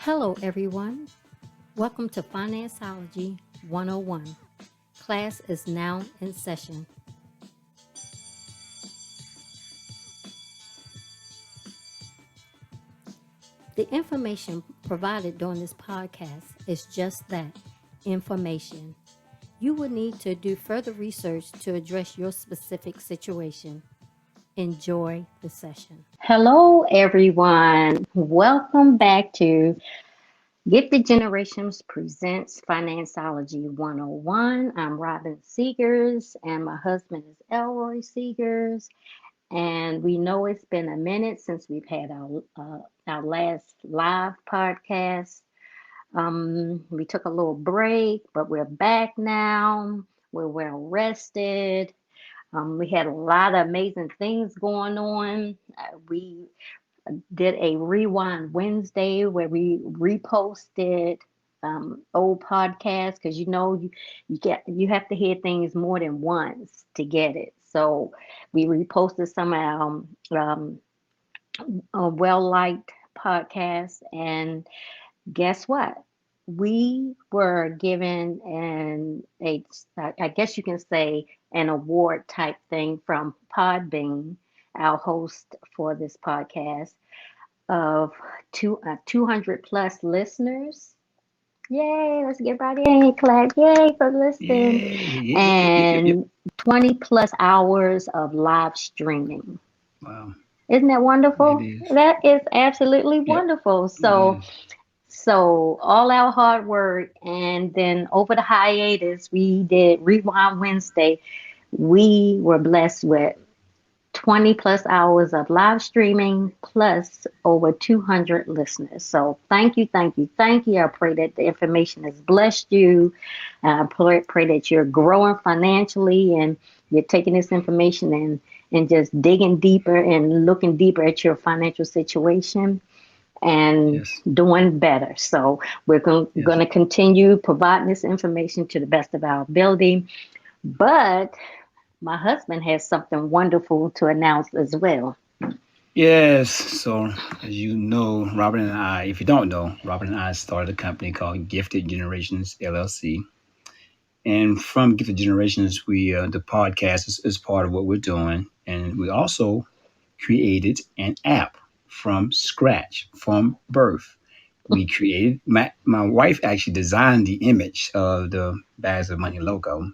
Hello, everyone. Welcome to FinanceOlogy 101. Class is now in session. The information provided during this podcast is just that, information. You will need to do further research to address your specific situation. Enjoy the session. Hello, everyone. Welcome back to Gifted Generations Presents FinanceOlogy 101. I'm Robin Seegers, and my husband is Elroy Seegers. And we know it's been a minute since we've had our last live podcast. We took a little break, but we're back now. We're well rested. We had a lot of amazing things going on. We did a Rewind Wednesday where we reposted old podcasts because you have to hear things more than once to get it. So we reposted some of our well-liked podcasts, and guess what? We were given I guess you can say, an award type thing from Podbean, our host for this podcast, of 200 plus listeners. Yay, let's get right in, clap. Yay for listening. Yep. And 20 plus hours of live streaming. Wow, Isn't that it wonderful? is. That is absolutely Yep, wonderful. it So is. So all our hard work, and then over the hiatus, we did Rewind Wednesday. We were blessed with 20 plus hours of live streaming, plus over 200 listeners. So thank you, thank you, thank you. I pray that the information has blessed you. I pray that you're growing financially and you're taking this information and just digging deeper and looking deeper at your financial situation and Yes, doing better. So we're going yes. to continue providing this information to the best of our ability. But my husband has something wonderful to announce as well. Yes. So, as you know, Robert and I, if you don't know, Robert and I started a company called Gifted Generations LLC. And from Gifted Generations, the podcast is part of what we're doing. And we also created an app from scratch, from birth. We created, my wife actually designed the image of the Bags of Money logo,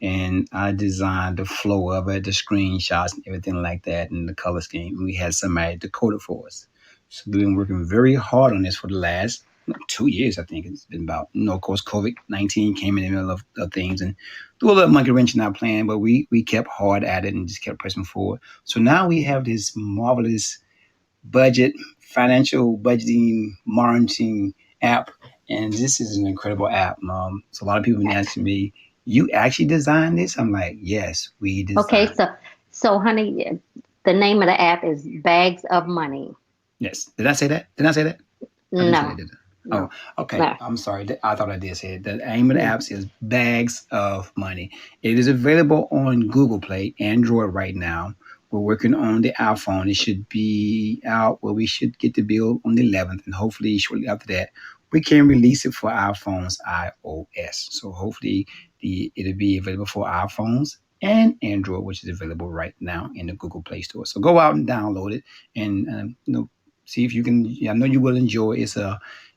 and I designed the flow of it, the screenshots, and everything like that, and the color scheme. We had somebody decode it for us. So we've been working very hard on this for the last 2 years, I think. It's been about, of course, COVID-19 came in the middle of things and threw a little monkey wrench in our plan, but we kept hard at it and just kept pressing forward. So now we have this marvelous budget, financial budgeting, monitoring app. And this is an incredible app. So a lot of people have been asking me, you actually designed this? I'm like, yes, we Okay, designed it. so honey, the name of the app is Bags of Money. Yes. Did I say that? Did I say that? I didn't say that, No, did I? Oh, no, okay. no, I'm sorry. I thought I did say it. The aim of the no. apps is Bags of Money. It is available on Google Play, Android right now. We're working on the iPhone. It should be out where we should get the bill on the 11th, and hopefully shortly after that, we can release it for iPhones iOS. So hopefully it'll be available for iPhones and Android, which is available right now in the Google Play Store. So go out and download it, and see if you can. I know you will enjoy it.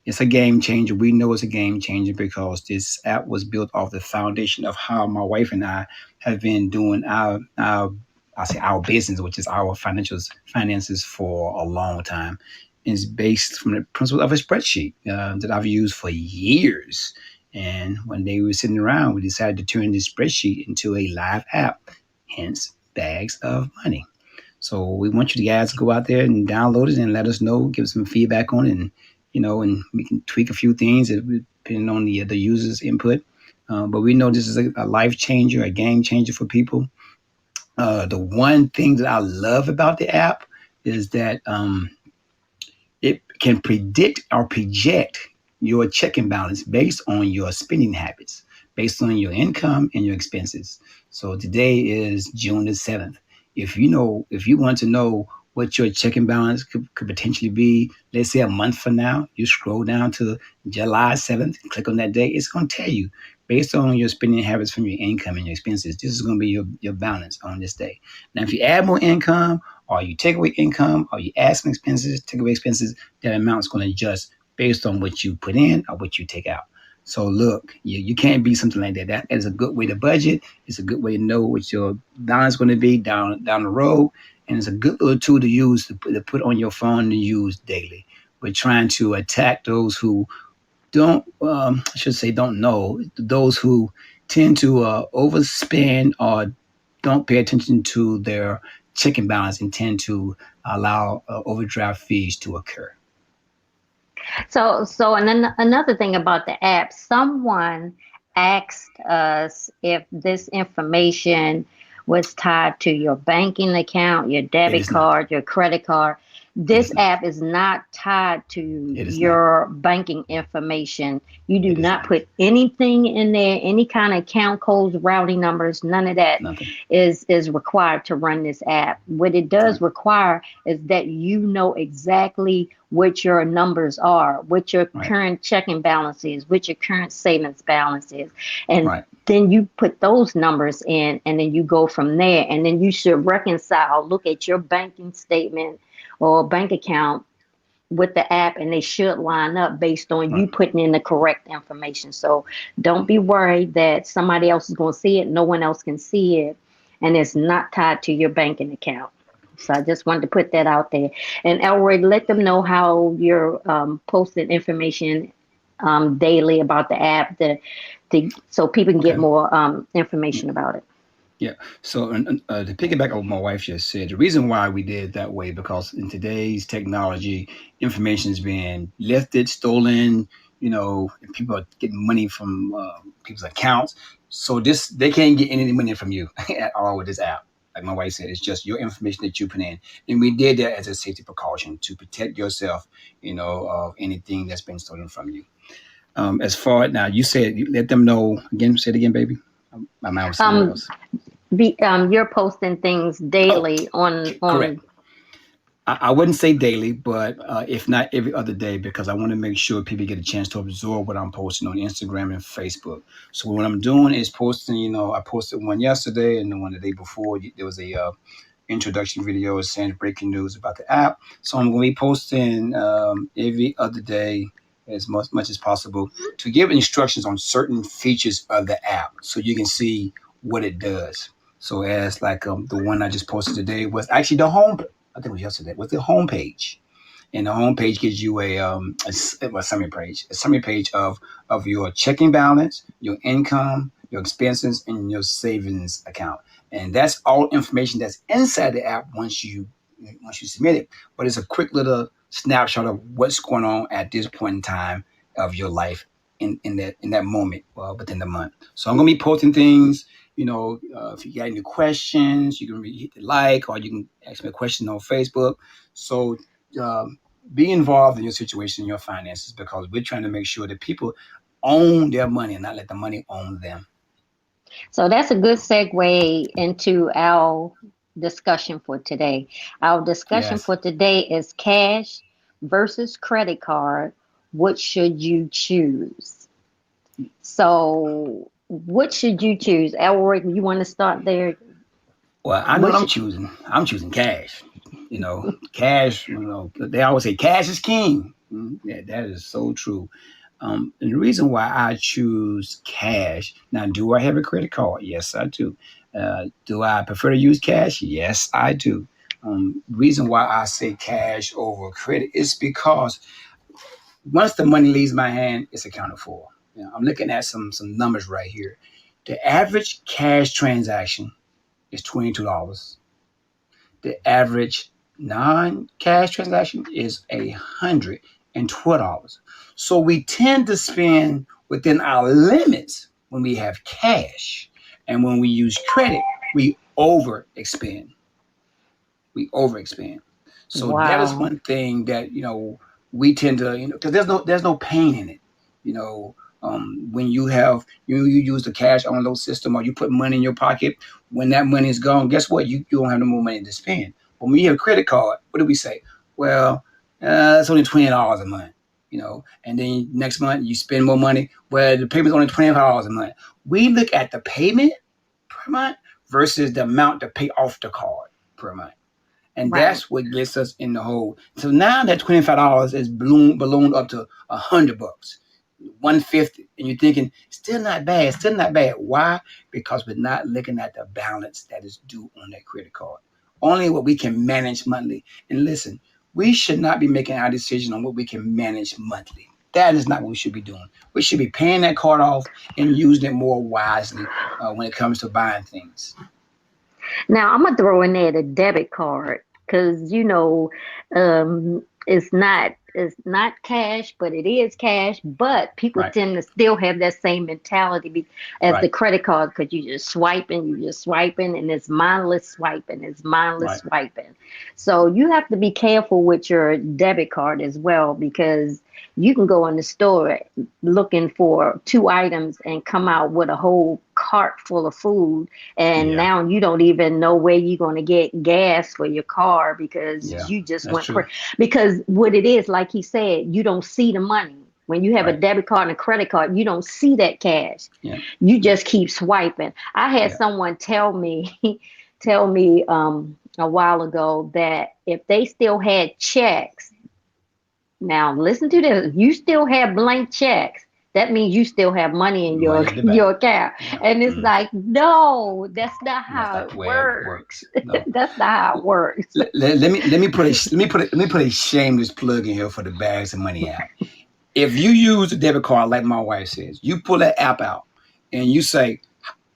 It's a game changer. We know it's a game changer because this app was built off the foundation of how my wife and I have been doing our I say our business, which is our finances for a long time. It's based from the principle of a spreadsheet that I've used for years. And when they were sitting around, we decided to turn this spreadsheet into a live app, hence Bags of Money. So we want you guys to go out there and download it and let us know, give us some feedback on it, and and we can tweak a few things depending on the user's input. But we know this is a life changer, a game changer for people. The one thing that I love about the app is that it can predict or project your checking balance based on your spending habits, based on your income and your expenses. So today is June the 7th. If you want to know what your checking balance could potentially be, let's say a month from now, you scroll down to July 7th, click on that date, it's going to tell you based on your spending habits from your income and your expenses, this is going to be your balance on this day. Now, if you add more income or you take away income or you add some expenses, take away expenses, that amount is going to adjust based on what you put in or what you take out. So look, you can't be something like that. That is a good way to budget. It's a good way to know what your balance is going to be down the road, and it's a good little tool to use to put on your phone to use daily. We're trying to attack those who don't, I should say, don't know, those who tend to overspend or don't pay attention to their checking balance and tend to allow overdraft fees to occur. And then another thing about the app, someone asked us if this information was tied to your banking account, your It debit is not. card, your credit card. It This is not. app is not tied to It is not. your banking information. You do It is not not. put anything in there, any kind of account codes, routing numbers, none of that Nothing. is required to run this app. What it does Right. require is that you know exactly what your numbers are, what your Right. current checking balance is, what your current savings balance is. And Right. then you put those numbers in and then you go from there. And then you should reconcile, look at your banking statement or bank account with the app, and they should line up based on you Right. putting in the correct information. So don't be worried that somebody else is going to see it. No one else can see it. And it's not tied to your banking account. So I just wanted to put that out there. And Elroy, let them know how you're posting information daily about the app so people can get Okay. more Yeah. information about it. Yeah. So to piggyback on what my wife just said, the reason why we did it that way because in today's technology, information is being lifted, stolen. And people are getting money from people's accounts. So they can't get any money from you at all with this app. Like my wife said, it's just your information that you put in, and we did that as a safety precaution to protect yourself, of anything that's been stolen from you. As far now, you said you let them know again. Say it again, baby. My mind was somewhere Um, else. you're posting things Oh, daily correct. on I wouldn't say daily, but if not every other day, because I want to make sure people get a chance to absorb what I'm posting on Instagram and Facebook. So what I'm doing is posting. I posted one yesterday and the one the day before. There was a introduction video saying breaking news about the app. So I'm going to be posting every other day as much as possible to give instructions on certain features of the app so you can see what it does. So as like the one I just posted today was actually the home. I think it was yesterday. Was the home page, and the home page gives you a summary page of your checking balance, your income, your expenses, and your savings account. And that's all information that's inside the app once you submit it. But it's a quick little snapshot of what's going on at this point in time of your life in that moment within the month. So I'm gonna be posting things. If you got any questions, you can hit the like, or you can ask me a question on Facebook. So um, be involved in your situation, your finances, because we're trying to make sure that people own their money and not let the money own them. So that's a good segue into our discussion for today. Our discussion Yes. for today is cash versus credit card. What should you choose? So, what should you choose? Elroy, you want to start there? Well, I know What what I'm should, choosing. I'm choosing cash. Cash. They always say cash is king. Yeah, that is so true. And the reason why I choose cash now, do I have a credit card? Yes, I do. Do I prefer to use cash? Yes, I do. Reason why I say cash over credit is because once the money leaves my hand, it's accounted for. I'm looking at some numbers right here. The average cash transaction is $22. The average non-cash transaction is $112. So we tend to spend within our limits when we have cash. And when we use credit, we overexpend. So that is wow. one thing that we tend to because there's no pain in it. You know, when you use the cash unload system or you put money in your pocket, when that money is gone, guess what? You don't have no more money to spend. When we have a credit card, what do we say? Well, it's only $20 a month, and then next month you spend more money. Well, the payment's only $25 a month. We look at the payment per month versus the amount to pay off the card per month. And Right. that's what gets us in the hole. So now that $25 is ballooned up to $100, 150, and you're thinking, still not bad, still not bad. Why? Because we're not looking at the balance that is due on that credit card. Only what we can manage monthly. And listen, we should not be making our decision on what we can manage monthly. That is not what we should be doing. We should be paying that card off and using it more wisely when it comes to buying things. Now I'm gonna throw in there the debit card because it's not cash, but it is cash. But people Right, tend to still have that same mentality as the right, credit card because you just swiping, and it's mindless swiping, it's mindless right. swiping. So you have to be careful with your debit card as well because you can go in the store looking for two items and come out with a whole cart full of food, and Yeah, now you don't even know where you're going to get gas for your car because yeah, you just that's went true. crazy. Because what it is, like he said, you don't see the money. When you have a Right. debit card and a credit card, you don't see that cash. Yeah, You yeah, just keep swiping. I had yeah. someone tell me tell me a while ago that if they still had checks, now listen to this, you still have blank checks. That means you still have money in your Money at the bank. your account. Yeah. And it's like, no, that's not That's how not it the way it works. works. No. That's not how it works. Let me put a shameless plug in here for the Bags of Money app. If you use a debit card like my wife says, you pull that app out and you say,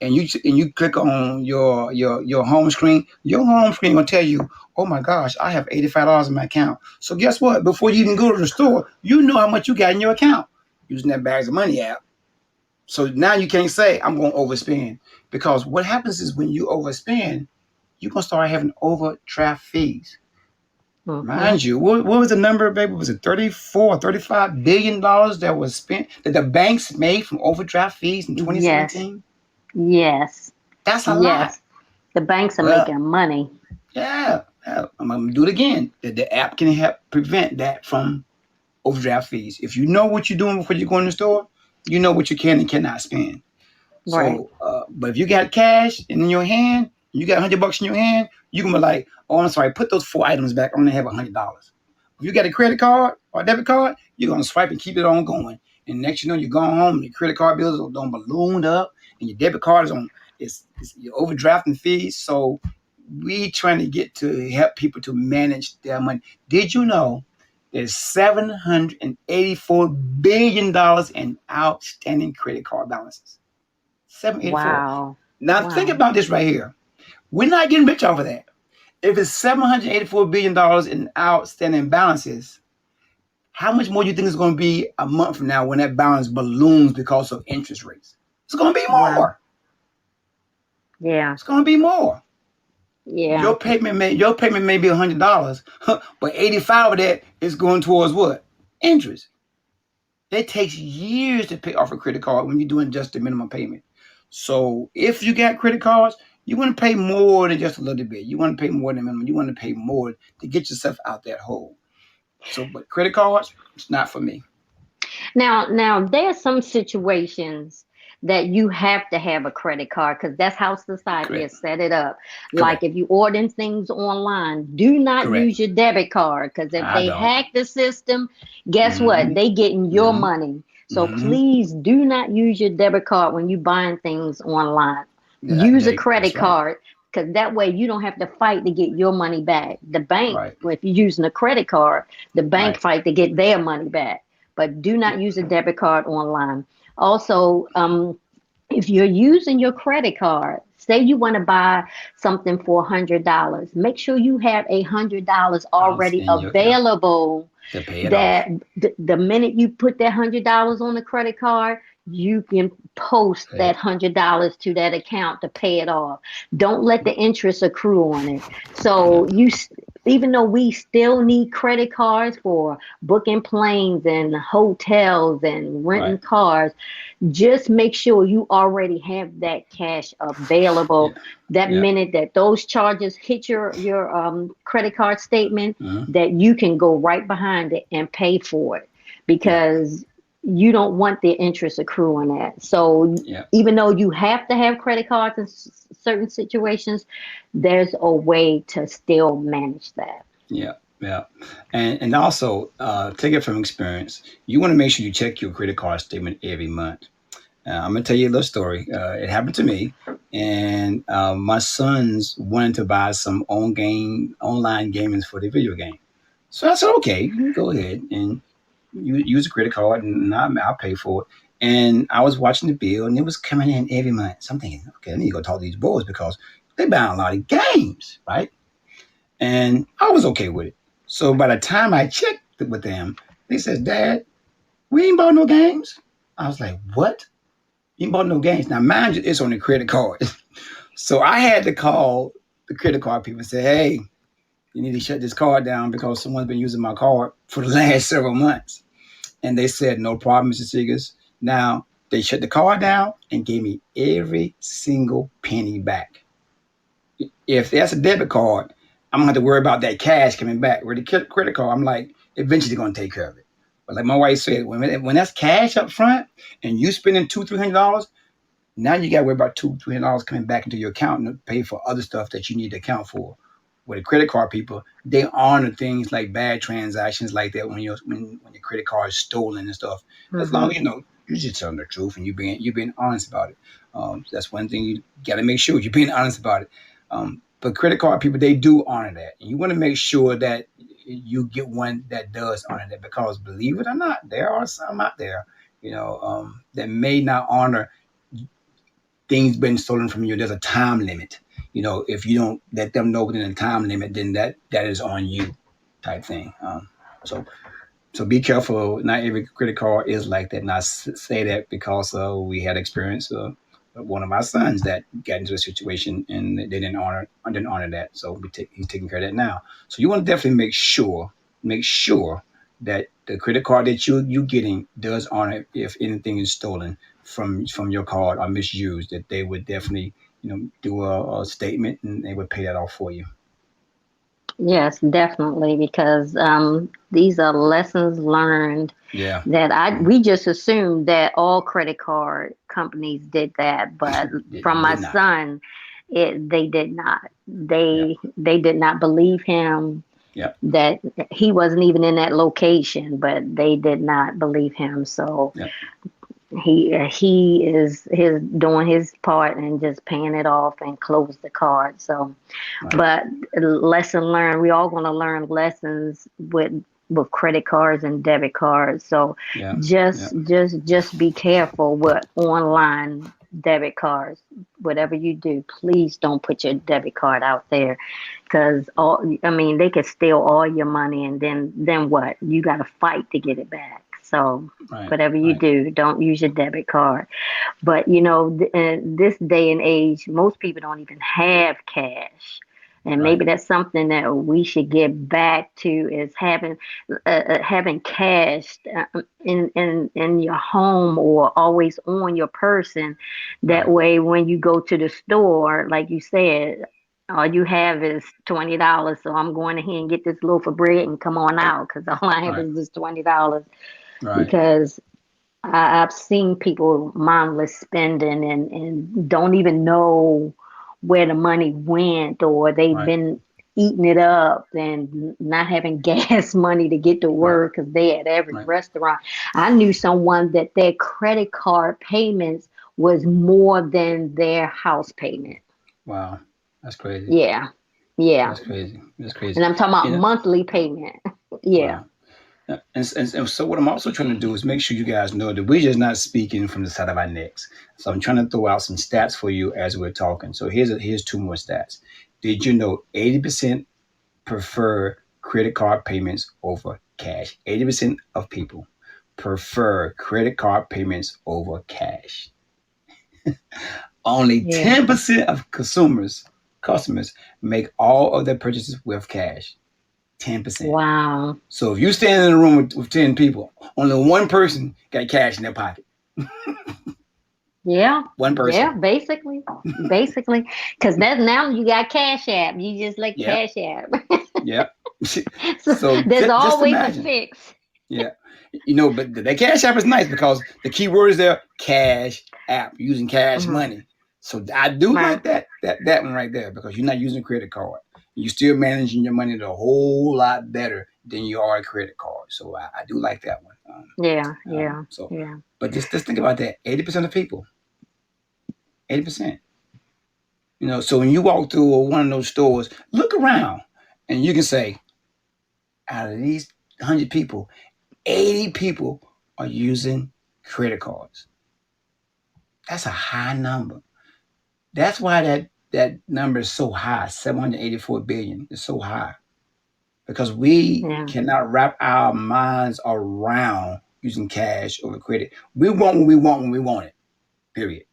and you click on your home screen, your home screen will tell you, oh my gosh, I have $85 in my account. So guess what? Before you even go to the store, you know how much you got in your account using that Bags of Money app. So now you can't say I'm going to overspend, because what happens is when you overspend, you're going to start having overdraft fees. Hmm. Mind you, what was the number, baby? Was it 34, $35 billion that was spent, that the banks made from overdraft fees in Yes, 2017? yes, That's a lot. yes. The banks are Well, making money. yeah, yeah, I'm going to do it again. The app can help prevent that from overdraft fees. If you know what you're doing before you go in the store, you know what you can and cannot spend. Right. So, but if you got cash in your hand, you got $100 in your hand, you can be like, oh, I'm sorry, put those four items back. I only have $100. If you got a credit card or a debit card, you're gonna swipe and keep it on going. And next you know, you're going home, and your credit card bills are done ballooned up, and your debit card is on. It's you're overdrafting fees. So we trying to get to help people to manage their money. Did you know there's $784 billion in outstanding credit card balances? 784. Wow. Now think Wow. about this right here. We're not getting rich off of that. If it's $784 billion in outstanding balances, how much more do you think it's going to be a month from now when that balance balloons because of interest rates? It's going to be Wow. more. Yeah. It's going to be more. Yeah. Your payment may be $100, but 85 of that is going towards what? Interest. It takes years to pay off a credit card when you're doing just the minimum payment. So if you got credit cards, you want to pay more than just a little bit. You want to pay more than minimum. You want to pay more to get yourself out that hole. So, but credit cards, it's not for me. Now there are some situations that you have to have a credit card because that's how society Correct. has set it up. Like Correct. if you order things online, do not Correct. use your debit card because if I they don't. hack the system, guess Mm-hmm. what? They getting your Mm-hmm. money. So Mm-hmm. please do not use your debit card when you buying things online. Use a That's credit right. card because that way you don't have to fight to get your money back. The bank, Right. if you're using a credit card, the bank Right. fight to get their money back, but do not use a debit card online. Also, if you're using your credit card, say you want to buy something for $100, make sure you have $100 Ounce already in your account available. to pay it That off. the minute you put that $100 on the credit card, you can post Pay that it. $100 to that account to pay it off. Don't let the interest accrue on it. Yeah. So even though we still need credit cards for booking planes and hotels and renting Right. cars, just make sure you already have that cash available. Yeah. That Yeah. minute that those charges hit your credit card statement, Hmm. that you can go right behind it and pay for it, Yeah. because you don't want the interest accrue on that. So Yeah. even though you have to have credit cards in certain situations, there's a way to still manage that. Yeah. Yeah. And also, take it from experience. You want to make sure you check your credit card statement every month. I'm gonna tell you a little story. It happened to me, and my sons wanted to buy some online gaming for the video game. So I said, okay, you can go ahead and you use a credit card, and I'll pay for it. And I was watching the bill, and it was coming in every month. So I'm thinking, okay, I need to go talk to these boys because they buy a lot of games, right? And I was okay with it. So by the time I checked with them, they said, Dad, we ain't bought no games. I was like, what? You ain't bought no games. Now, mind you, it's on the credit card. So I had to call the credit card people and say, hey, you need to shut this card down because someone's been using my card for the last several months. And they said, no problem, Mr. Seegers. Now, they shut the card down and gave me every single penny back. If that's a debit card, I'm gonna have to worry about that cash coming back. With the credit card, I'm like, eventually gonna take care of it. But like my wife said, when that's cash up front and you spending $200-300, now you got to worry about $200-300 coming back into your account and pay for other stuff that you need to account for. With the credit card people, they honor things like bad transactions like that when your credit card is stolen and stuff. As long Hmm. as you just telling the truth and you being honest about it. That's one thing you got to make sure you're being honest about it. But credit card people, they do honor that, and you want to make sure that you get one that does honor that, because believe it or not, there are some out there, that may not honor things been stolen from you. There's a time limit. If you don't let them know within a time limit, then that is on you, type thing. So so be careful. Not every credit card is like that. And I say that because we had experience. One of my sons that got into a situation and they didn't honor that. So he's taking care of that now. So you want to definitely make sure that the credit card that you getting does honor if anything is stolen from your card or misused. That they would definitely do a statement and they would pay that off for you. Yes, definitely, because these are lessons learned Yeah. that I Mhm. we just assumed that all credit card companies did that, but from my Did not. son, they did not. Yeah. They did not believe him Yeah. that he wasn't even in that location, but they did not believe him. So Yeah. he is doing his part and just paying it off and close the card. So, Right. but lesson learned. We all going to learn lessons with credit cards and debit cards. So Yeah. Yeah. just be careful with online debit cards. Whatever you do, please don't put your debit card out there, because they could steal all your money, and then what? You got to fight to get it back. So Right. whatever you Right. do, don't use your debit card. But in this day and age, most people don't even have cash. And Right. maybe that's something that we should get back to, is having cash in your home or always on your person. That Right. way, when you go to the store, like you said, all you have is $20. So I'm going ahead and get this loaf of bread and come on out, because all I have Right. is this $20. Right. Because I've seen people mindless spending and don't even know where the money went, or they've Right. been eating it up and not having gas money to get to Right. work because they at every Right. restaurant. I knew someone that their credit card payments was more than their house payment. Wow. That's crazy. Yeah, yeah. That's crazy. That's crazy. And I'm talking about You know. monthly payment. Yeah. Wow. Yeah. And so what I'm also trying to do is make sure you guys know that we're just not speaking from the side of our necks. So I'm trying to throw out some stats for you as we're talking. So here's two more stats. Did you know 80% prefer credit card payments over cash? 80% of people. prefer credit card payments over cash. Only Yeah. 10% of customers make all of their purchases with cash. 10%. Wow. So if you stand in a room with 10 people, only one person got cash in their pocket. Yeah. One Yeah. person. Basically, because that's now you got Cash App. You just like Yep. Cash App. Yep. So So there's just always a imagine. fix. Yeah. But the cash app is nice because the key word is there, cash app, using cash Hmm. money. So I do Right. like that one right there because you're not using a credit card. You're still managing your money a whole lot better than you are a credit card. So I do like that one. Yeah. Yeah. So, Yeah. but just think about that. 80% of people, 80%. So when you walk through one of those stores, look around and you can say, out of these 100 people, 80 people are using credit cards. That's a high number. That's why that number is so high. 784 billion is so high because we Yeah. cannot wrap our minds around using cash or credit. We want what we want when we want it. Period.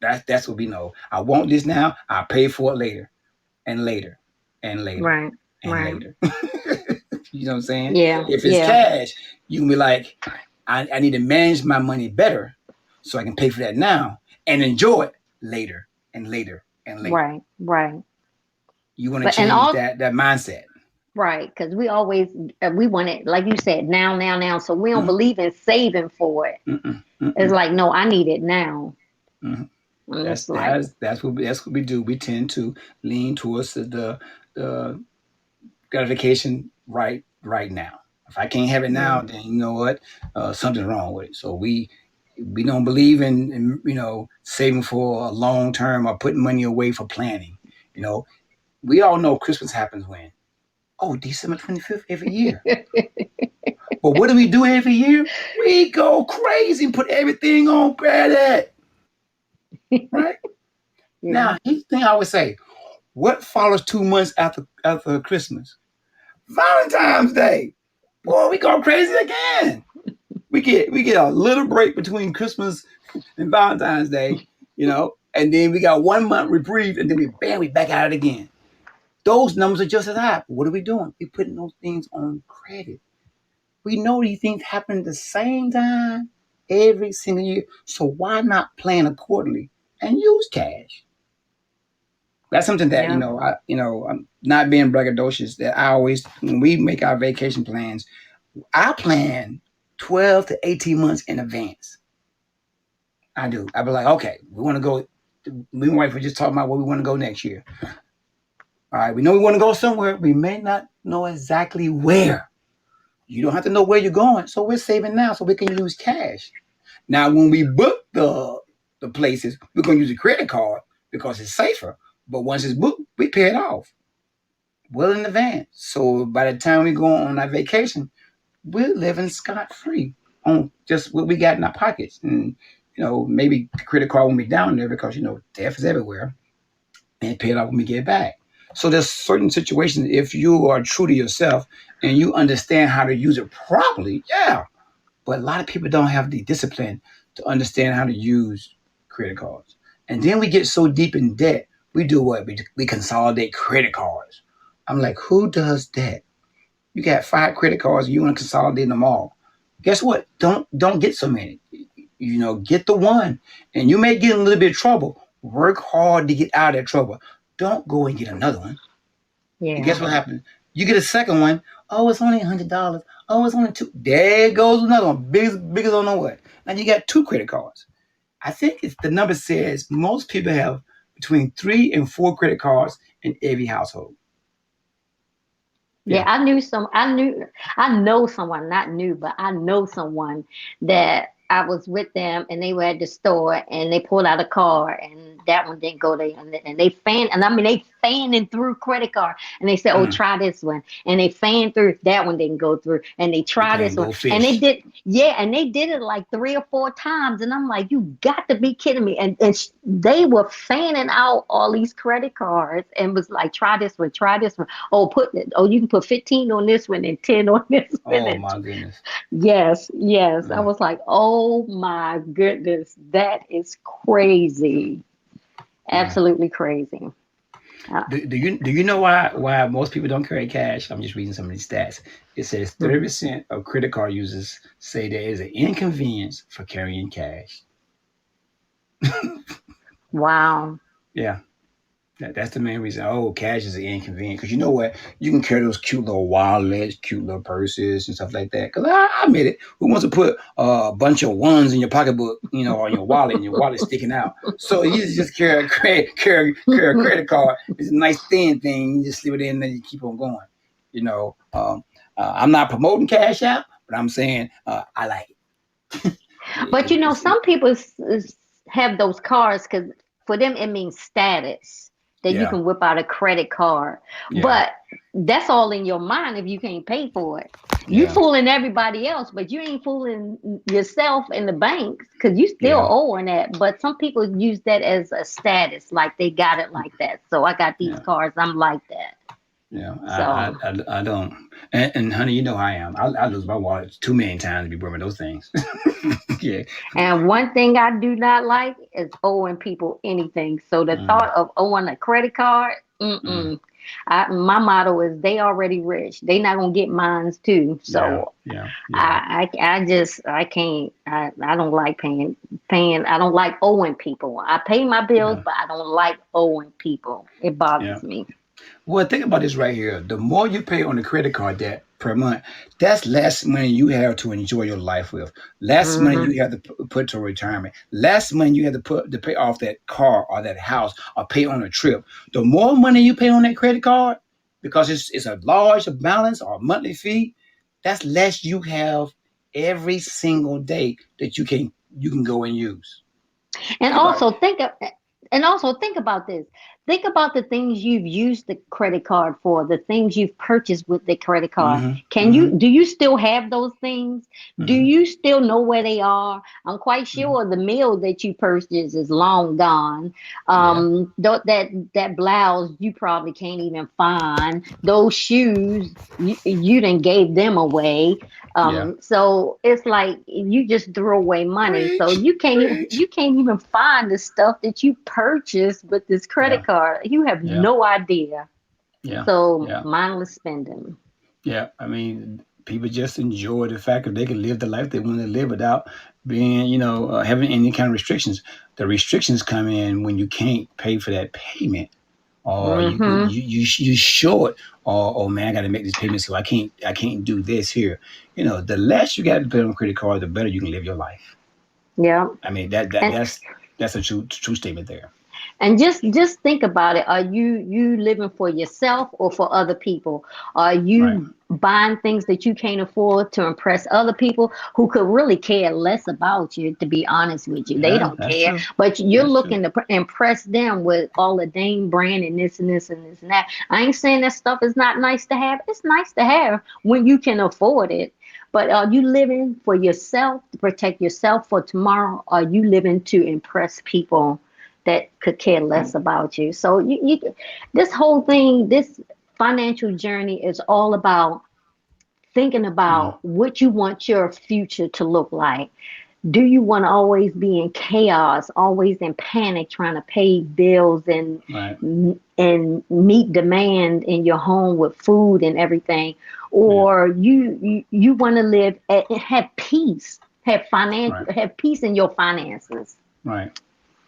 That's what we know. I want this now. I'll pay for it later and later and later Right. and Right. later. You know what I'm saying? Yeah. If it's Yeah. cash, you can be like, I need to manage my money better so I can pay for that now and enjoy it later and later and later. Right. Right. You want to But and change all that mindset. right, because we always we want it, like you said, now, now, now. So we don't Mm, believe in saving for it. mm-mm, It's mm-mm, like, no, I need it now. mm. And That's it's like, that's what we do. We tend to lean towards the gratification right now. If I can't have it yeah, now, then you know what? Something's wrong with it. So we don't believe in saving for a long term or putting money away for planning. You know, we all know Christmas happens when? Oh, December 25th every year. But what do we do every year? We go crazy and put everything on credit, right? yeah, Now, here's the thing I would say: what follows 2 months after Christmas? Valentine's Day. Boy, we go crazy again. We get a little break between Christmas and Valentine's Day, and then we got 1 month reprieve, and then we back at it again. Those numbers are just as high. What are we doing? We're putting those things on credit. We know these things happen at the same time every single year. So why not plan accordingly and use cash? That's something that yeah, I'm not being braggadocious. That I always, when we make our vacation plans, I plan 12 to 18 months in advance. I do. I be like, okay, we want to go. Me and my wife were just talking about where we want to go next year. All right, we know we want to go somewhere. We may not know exactly where. You don't have to know where you're going, so we're saving now so we can use cash. Now, when we book the places, we're gonna use a credit card because it's safer. But once it's booked, we pay it off well in advance. So by the time we go on our vacation, we're living scot free on just what we got in our pockets. And maybe the credit card won't be down there because death is everywhere, and pay it off when we get back. So there's certain situations if you are true to yourself and you understand how to use it properly, yeah. But a lot of people don't have the discipline to understand how to use credit cards. And then we get so deep in debt, we do what? We consolidate credit cards. I'm like, who does that? You got 5 credit cards, and you want to consolidate them all. Guess what? Don't get so many. Get the one. And you may get in a little bit of trouble. Work hard to get out of that trouble. Don't go and get another one. And yeah, guess what happens? You get a second one. Oh, it's only $100. Oh, it's only two. There goes another one. Bigger don't know what. Now you got 2 credit cards. I think it's the number says most people have between 3 and 4 credit cards in every household. yeah. Yeah. I know someone, not knew, but I know someone that I was with them, and they were at the store, and they pulled out a card, and that one didn't go there, and they they fanning through credit card, and they said, oh, Mm. try this one, and they fan through that one didn't go through, and they You try playing this one, and they goldfish. did, yeah, and they did it like 3 or 4 times, and I'm like, you got to be kidding me, and they were fanning out all these credit cards, and was like, try this one, you can put 15 on this one and 10 on this one, Oh and my goodness. yes, yes. I Mm. was like, oh my goodness, that is crazy. Yeah. Absolutely crazy. Uh, Do you know why most people don't carry cash? I'm just reading some of these stats. It says mhm. 30% of credit card users say there is an inconvenience for carrying cash. Wow. Yeah. That's the main reason. Oh, cash is inconvenient because you know what? You can carry those cute little wallets, cute little purses, and stuff like that. Because I admit it, who wants to put a bunch of ones in your pocketbook, or your wallet, and your wallet sticking out? So you just carry carry a credit card. It's a nice thin thing. You just slip it in, and then you keep on going. I'm not promoting Cash App, but I'm saying I like it. But some people have those cards because for them it means status that you Yeah, can whip out a credit card. yeah, But that's all in your mind if you can't pay for it. You yeah, fooling everybody else, but you ain't fooling yourself in the banks because you still yeah, owing that. But some people use that as a status, like they got it like that. So I got these yeah. cards, I'm like that. Yeah, So. I don't. And honey, you know how I am. I lose my wallet too many times to be wearing those things. Yeah. And one thing I do not like is owing people anything. So the Mm, thought of owing a credit card, mm. my motto is they already rich. They not gonna get mines too. Yeah, So yeah, yeah, I can't. I don't like paying. I don't like owing people. I pay my bills, yeah, but I don't like owing people. It yeah. bothers me. Well, think about this right here. The more you pay on the credit card debt per month, that's less money you have to enjoy your life with. Less money Hmm. you have to put to retirement. Less money you have to put to pay off that car or that house or pay on a trip. The more money you pay on that credit card, because it's a large balance or a monthly fee, that's less you have every single day that you can go and use. And Think about it. also think of, and also think about this. Think about the things you've used the credit card for, the things you've purchased with the credit card. Mm-hmm. Mm-hmm. Do you still have those things? Do Mm-hmm. you still know where they are? I'm quite Mm-hmm. sure the meal that you purchased is long gone. Yeah. That blouse you probably can't even find. Those shoes you done gave them away. Yeah. So it's like you just threw away money. So Preach. you Preach. can't even find the stuff that you purchased with this credit Yeah. card. You have Yeah. no idea. Yeah. So Yeah. mindless spending. Yeah. I mean, people just enjoy the fact that they can live the life they want to live without being, having any kind of restrictions. The restrictions come in when you can't pay for that payment, or Hmm. you short, or oh man, I got to make this payment, so I can't do this here. The less you got to pay on credit card, the better you can live your life. Yeah. I mean that that And that's a true statement there. And just think about it. Are you living for yourself or for other people? Are Right. you buying things that you can't afford to impress other people who could really care less about you, to be honest with you? They Yeah, don't that's care. true. But you're That's true. looking to impress them with all the name brand and this and this and this and that. I ain't saying that stuff is not nice to have. It's nice to have when you can afford it. But are you living for yourself to protect yourself for tomorrow? Or are you living to impress people that could care less about you? So this whole thing, this financial journey is all about thinking Mm, about what you want your future to look like. Do you want to always be in chaos, always in panic, trying to pay bills right. and meet demand in your home with food and everything, Yeah. or you want to have peace, Right. have peace in your finances? Right.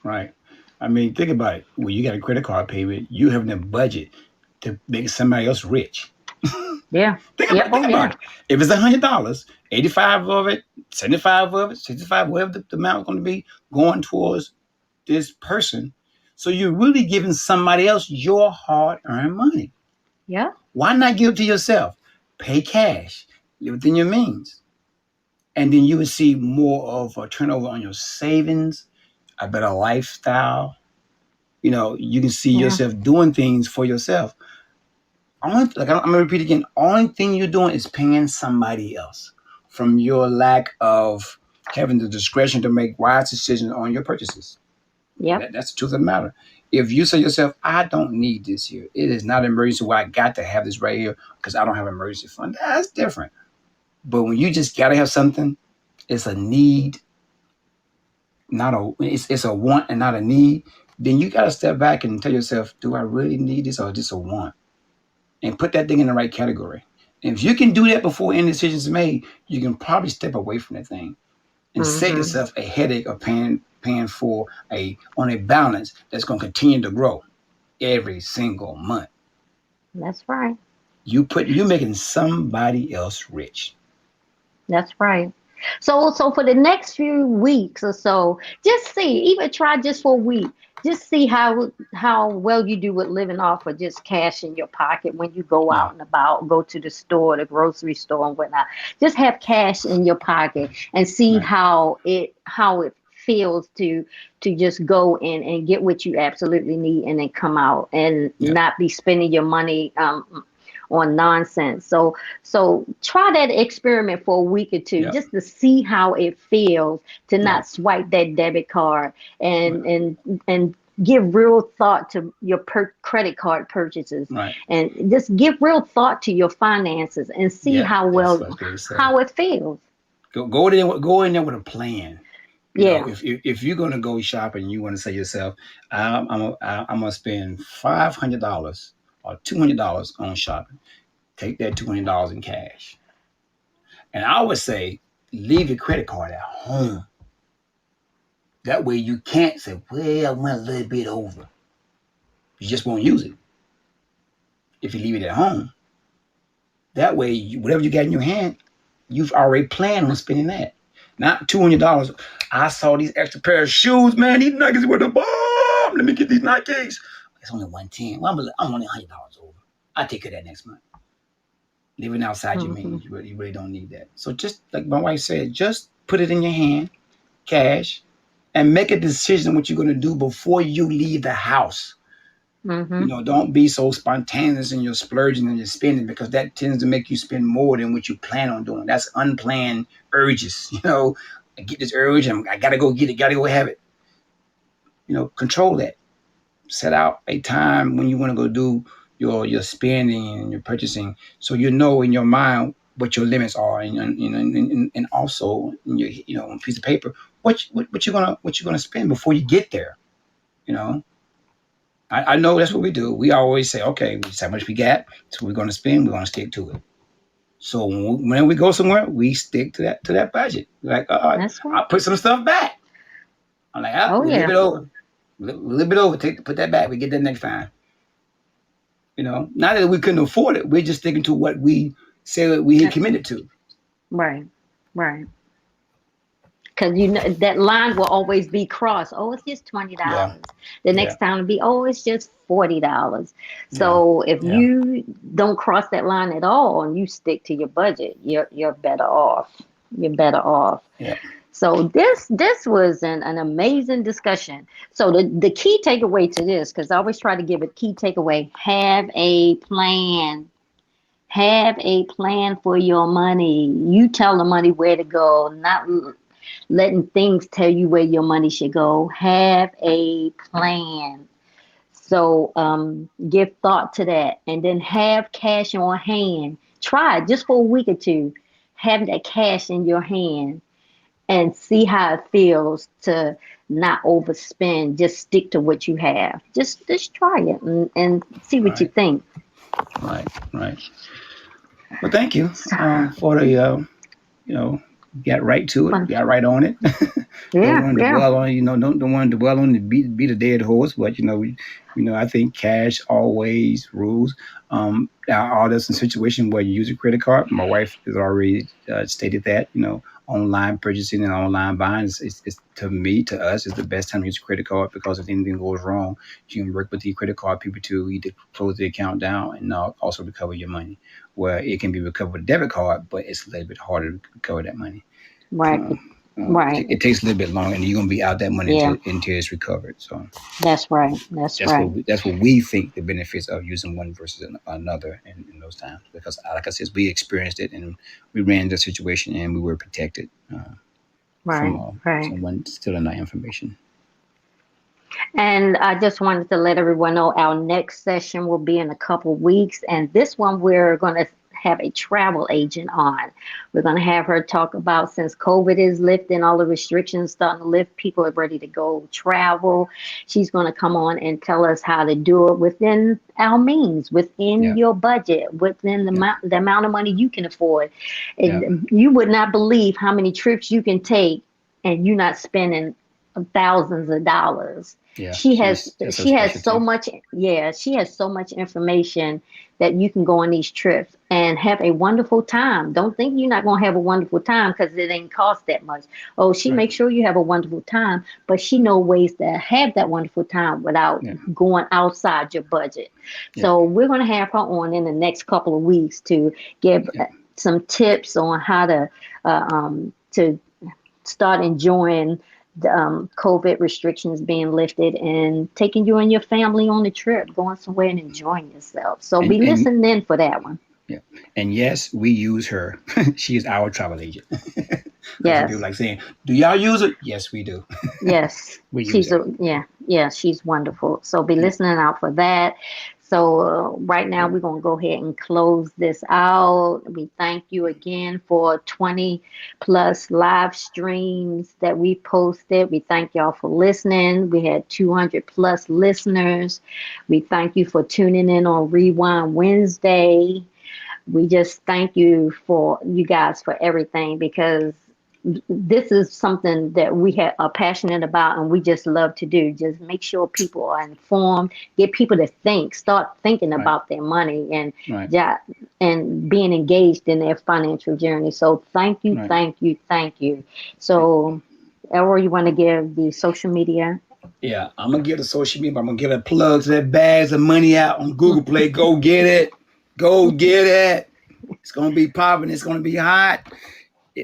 Right. I mean, think about it. When you got a credit card payment, you having a budget to make somebody else rich. Yeah. Think Yep. about Oh think about yeah. it. If it's $100, 85 of it, 75 of it, 65, whatever the amount is going to be, going towards this person. So you're really giving somebody else your hard-earned money. Yep. Why not give it to yourself? Pay cash, live within your means, and then you would see more of a turnover on your savings, a better lifestyle. You can see Yeah. yourself doing things for yourself. I'm gonna repeat again. Only thing you're doing is paying somebody else from your lack of having the discretion to make wise decisions on your purchases. Yep. That's the truth of the matter. If you say to yourself, I don't need this here, it is not an emergency where I got to have this right here because I don't have an emergency fund. That's different. But when you just gotta have something, it's a need, not a it's a want and not a need. Then you gotta step back and tell yourself, do I really need this or is this a want? And put that thing in the right category. And if you can do that before any decisions are made, you can probably step away from that thing and save Mm-hmm. yourself a headache of paying for on a balance that's going to continue to grow every single month. That's right. You making somebody else rich. That's right. So for the next few weeks or so, just see, even try just for a week. Just see how well you do with living off of just cash in your pocket when you go Yeah, out and about, go to the store, the grocery store and whatnot. Just have cash in your pocket and see right. how it feels to just go in and get what you absolutely need and then come out and Yeah, not be spending your money on nonsense. So try that experiment for a week or two yeah, just to see how it feels to yeah. not swipe that debit card and Right, and give real thought to your credit card purchases right. and just give real thought to your finances and see Yeah, how that's well what I was going to say. how it feels. Go in there with a plan. Yeah. If you're going to go shopping, you want to say to yourself, I'm going to spend $500 or $200 on shopping. Take that $200 in cash. And I would say, leave your credit card at home. That way you can't say, well, I went a little bit over. You just won't use it if you leave it at home. That way, whatever you got in your hand, you've already planned on spending that. Not $200. I saw these extra pair of shoes, man. These Nikes were the bomb. Let me get these Nikes. It's only 110. Well, I'm only $100 over. I'll take care of that next month. Living outside your Hmm. means, you really don't need that. So just like my wife said, just put it in your hand, cash, and make a decision what you're going to do before you leave the house. Hmm. Don't be so spontaneous in your splurging and your spending because that tends to make you spend more than what you plan on doing. That's unplanned urges. I get this urge and I gotta go get it, gotta go have it. Control that. Set out a time when you want to go do your spending and your purchasing, so you know in your mind what your limits are, and also in your on a piece of paper what you're gonna spend before you get there. You know, I know that's what we do. We always say, okay, this is how much we got, so we're going to spend. We're going to stick to it. So when we go somewhere, we stick to that budget. Like, That's right. I'll put some stuff back. I'm like, Oh we're a little yeah. bit over, a little bit over. Put that back. We get that next time. Not that we couldn't afford it. We're just sticking to what we say that we had committed to. Right. Right. Because that line will always be crossed. Oh, it's just Yeah, $20. The yeah, next time it'll be, oh, it's just $40. yeah, So if yeah. you don't cross that line at all and you stick to your budget, you're better off. You're better off. Yeah. So this was an amazing discussion. So the key takeaway to this, because I always try to give a key takeaway: have a plan. Have a plan for your money. You tell the money where to go, not letting things tell you where your money should go. Have a plan. So give thought to that and then have cash on hand. Try it just for a week or two. Have that cash in your hand and see how it feels to not overspend. Just stick to what you have. Just try it and see what you Right, think. right, right. Well, thank you So, for the you know, got right to it, fun. got right on it. Don't Yeah, want to yeah. dwell on it, don't want to dwell on the beat a dead horse, but I think cash always rules. Now, there's some situation where you use a credit card. My wife has already stated that, online purchasing and online buying is to us, is the best time to use a credit card because if anything goes wrong, you can work with the credit card people to either close the account down and also recover your money. Where it can be recovered with a debit card, but it's a little bit harder to recover that money. Right. Um, Right. It takes a little bit longer, and you're gonna be out that money Yeah. until it's recovered. So That's right. That's right. that's what we think the benefits of using one versus another in those times. Because, like I said, we experienced it and we ran the situation and we were protected from Right. Right. someone stealing our information. And I just wanted to let everyone know our next session will be in a couple weeks. And this one, we're going to have a travel agent on. We're going to have her talk about, since COVID is lifting, all the restrictions starting to lift, people are ready to go travel. She's going to come on and tell us how to do it within our means, within Yeah, your budget, within yeah, the amount of money you can afford. yeah, And you would not believe how many trips you can take and you're not spending thousands of dollars. yeah. She has That's her she has so specialty. much, yeah, she has so much information that you can go on these trips and have a wonderful time. Don't think you're not going to have a wonderful time because it ain't cost that much. Oh, she Right. makes sure you have a wonderful time, but she knows ways to have that wonderful time without Yeah, going outside your budget. yeah, So we're going to have her on in the next couple of weeks to give yeah. some tips on how to start enjoying the COVID restrictions being lifted and taking you and your family on the trip, going somewhere and enjoying yourself. So be And listening in for that one. yeah, and yes, we use her. She is our travel agent. Because some people Yes. like saying, "Do y'all use it?" Yes, we do. Yes, We use her. she's wonderful. So be Yeah. listening out for that. So right now we're gonna go ahead and close this out. We thank you again for 20 plus live streams that we posted. We thank y'all for listening. We had 200 plus listeners. We thank you for tuning in on Rewind Wednesday. We just thank you for you guys for everything, because this is something that are passionate about and we just love to do. Just make sure people are informed, get people to start thinking Right. about their money and Right. yeah, and being engaged in their financial journey. So thank you, Right. thank you, thank you. So Elroy, you want to give the social media? Yeah, I'm gonna give the social media. But I'm gonna give a plug to that bags of money out on Google Play. Go get it. Go get it. It's gonna be popping. It's gonna be hot.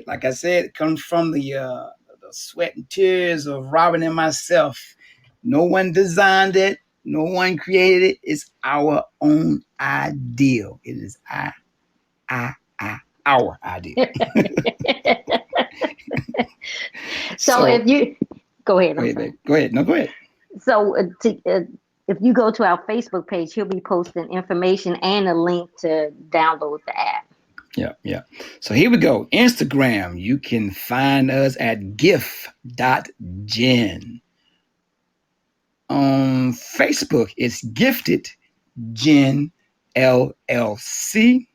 Like I said, it comes from the sweat and tears of Robin and myself. No one designed it. No one created it. It's our own ideal. It is our ideal. So So if you go ahead, go I'm ahead, sorry. babe. Go ahead. No, go ahead. So if you go to our Facebook page, he'll be posting information and a link to download the app. Yeah, yeah. So here we go. Instagram, you can find us at gif.gen. On Facebook, it's Gifted Gen LLC.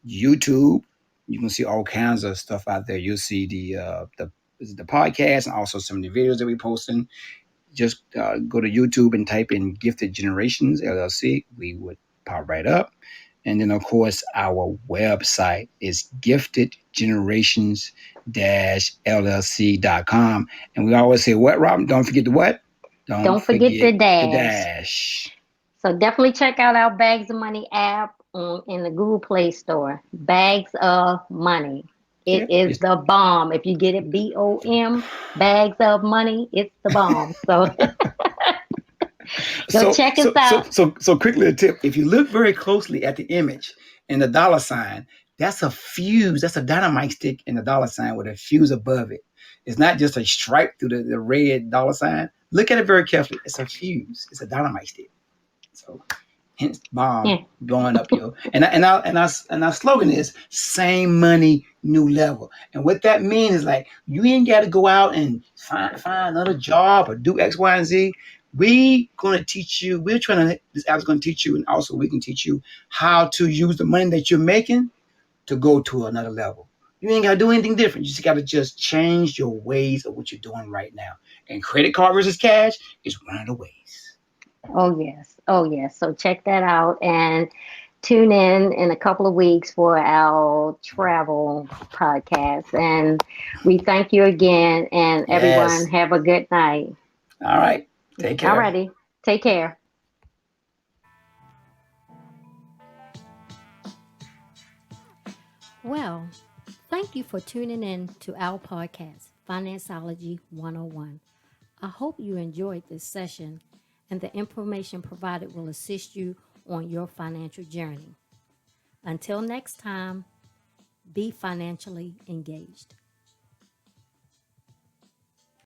YouTube, you can see all kinds of stuff out there. You'll see the podcast and also some of the videos that we're posting. Just go to YouTube and type in Gifted Generations LLC. We would pop right up. And then, of course, our website is giftedgenerations-llc.com. And we always say, what, Robin? Don't forget the what? Don't Don't forget the forget the dash. dash. So definitely check out our Bags of Money app in the Google Play Store. Bags of Money. It Yeah. is the bomb. If you get it BOM, Bags of Money, it's the bomb. So go So, check us so, so, out. so, so quickly a tip. If you look very closely at the image and the dollar sign, that's a fuse. That's a dynamite stick in the dollar sign with a fuse above it. It's not just a stripe through the red dollar sign. Look at it very carefully. It's a fuse. It's a dynamite stick. So hence bomb Yeah. blowing up your and our slogan is same money, new level. And what that means is like you ain't got to go out and find another job or do X, Y, and Z. We gonna teach you. We're trying to. This app's gonna teach you, and also we can teach you how to use the money that you're making to go to another level. You ain't gotta do anything different. You just gotta just change your ways of what you're doing right now. And credit card versus cash is one of the ways. Oh, yes. Oh, yes. So check that out and tune in a couple of weeks for our travel podcast. And we thank you again. And everyone, Yes. have a good night. All right. Take care. Alrighty. Take care. Well, Thank you for tuning in to our podcast, FinanceOlogy 101. I hope you enjoyed this session and the information provided will assist you on your financial journey. Until next time, be financially engaged.